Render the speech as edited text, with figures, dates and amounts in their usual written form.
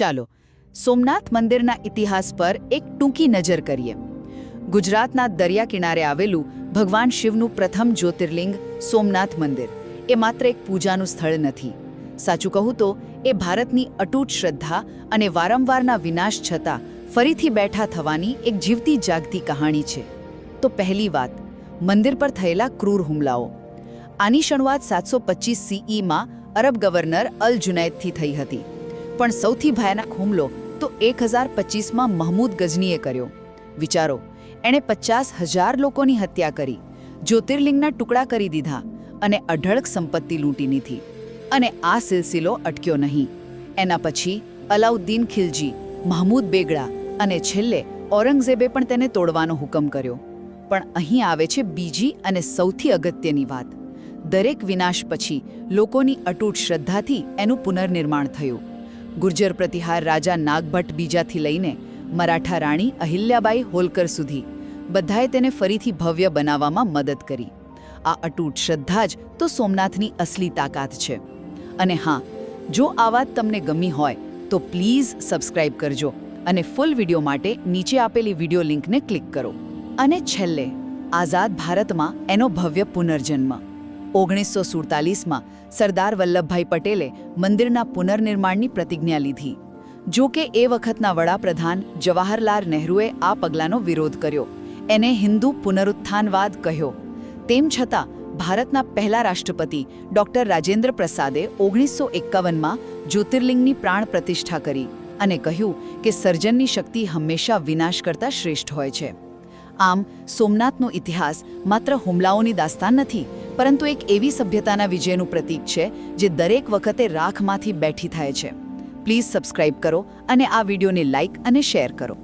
ચાલો સોમનાથ મંદિરના ઇતિહાસ પર એક ટૂંકી નજર કરીએ. ગુજરાતના દરિયા કિનારે આવેલું ભગવાન શિવનું પ્રથમ જ્યોતિર્લિંગ સોમનાથ મંદિર એ માત્ર એક પૂજાનું સ્થળ નથી. સાચું કહું તો એ ભારતની અતૂટ શ્રદ્ધા અને વારંવારના વિનાશ છતાં ફરીથી બેઠા થવાની એક જીવતી જાગતી કહાણી છે. તો પહેલી વાત, મંદિર પર થયેલા ક્રૂર હુમલાઓ. આની શરૂઆત 725 CE-માં અરબ ગવર્નર અલ જુનૈદથી થઈ હતી. પણ સૌથી ભયાનક હુમલો તો 1025માં મહમૂદ ગઝનીએ કર્યો. વિચારો, એણે 50,000 લોકોની હત્યા કરી, જ્યોતિર્લિંગના ટુકડા કરી દીધા અને અઢળક સંપત્તિ લૂંટી લીધી. અને આ સિલસિલો અટક્યો નહીં. એના પછી અલાઉદ્દીન ખિલજી, મહમૂદ બેગડા અને છેલ્લે ઔરંગઝેબે પણ તેને તોડવાનો હુકમ કર્યો. પણ અહીં આવે છે બીજી અને સૌથી અગત્યની વાત. દરેક વિનાશ પછી લોકોની અતૂટ શ્રદ્ધાથી એનું પુનર્નિર્માણ થયું. ગુર્જર પ્રતિહાર રાજા નાગભટ્ટ બીજાથી લઈને મરાઠા રાણી અહિલ્યાબાઈ હોલકર સુધી બધાએ તેને ફરીથી ભવ્ય બનાવવામાં મદદ કરી. આ અતૂટ શ્રદ્ધા જ તો સોમનાથની અસલી તાકાત છે. અને હા, જો આ વાત તમને ગમી હોય તો પ્લીઝ સબસ્ક્રાઇબ કરજો અને ફૂલ વિડીયો માટે નીચે આપેલી વિડીયો લિંકને ક્લિક કરો. અને છેલ્લે, આઝાદ ભારતમાં એનો ભવ્ય પુનર્જન્મ. 1947માં સરદાર વલ્લભભાઈ પટેલે મંદિરના પુનર્નિર્માણની પ્રતિજ્ઞા લીધી. જો કે એ વખતના વડાપ્રધાન જવાહરલાલ નહેરુએ આ પગલાંનો વિરોધ કર્યો. એને હિન્દુ પુનરુત્થાનવાદ કહ્યો. તેમ છતાં ભારતના પહેલા રાષ્ટ્રપતિ ડૉક્ટર રાજેન્દ્ર પ્રસાદે 1951માં જ્યોતિર્લિંગની પ્રાણ પ્રતિષ્ઠા કરી અને કહ્યું કે સર્જનની શક્તિ હંમેશા વિનાશ કરતાં શ્રેષ્ઠ હોય છે. આમ સોમનાથનો ઇતિહાસ માત્ર હુમલાઓની દાસ્તાન નથી, પરંતુ એક એવી સભ્યતાના વિજયનું પ્રતીક છે જે દરેક વખતે રાખમાંથી બેઠી થાય છે. પ્લીઝ સબસ્ક્રાઇબ કરો અને આ વિડીયોને લાઇક અને શેર કરો.